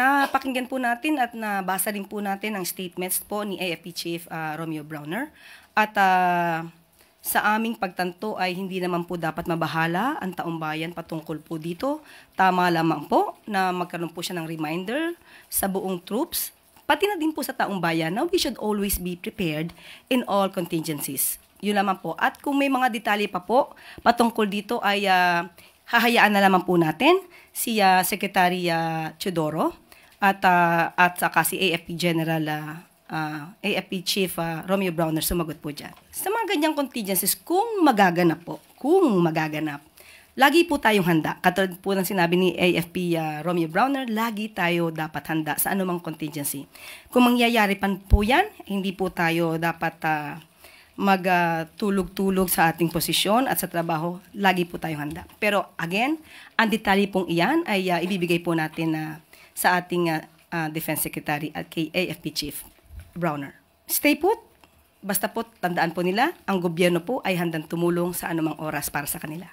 Napakinggan po natin at nabasa din po natin ang statements po ni AFP Chief Romeo Browner. At sa aming pagtanto ay hindi naman po dapat mabahala ang taong bayan patungkol po dito. Tama lamang po na magkaroon po siya ng reminder sa buong troops, pati na din po sa taong bayan na we should always be prepared in all contingencies. Yun lamang po. At kung may mga detalye pa po patungkol dito ay hahayaan na lamang po natin si Secretary Teodoro at saka si AFP General AFP Chief Romeo Browner sumagot po dyan. Sa mga ganyang contingencies, kung magaganap, lagi po tayong handa. Katulad po ng sinabi ni AFP Romeo Browner, lagi tayo dapat handa sa anumang contingency. Kung mangyayari pan po yan, hindi po tayo dapat magtulog-tulog sa ating posisyon at sa trabaho, lagi po tayong handa. Pero again, ang detalye pong iyan ay ibibigay po natin sa ating Defense Secretary at kay AFP Chief Browner. Stay put, basta po tandaan po nila, ang gobyerno po ay handang tumulong sa anumang oras para sa kanila.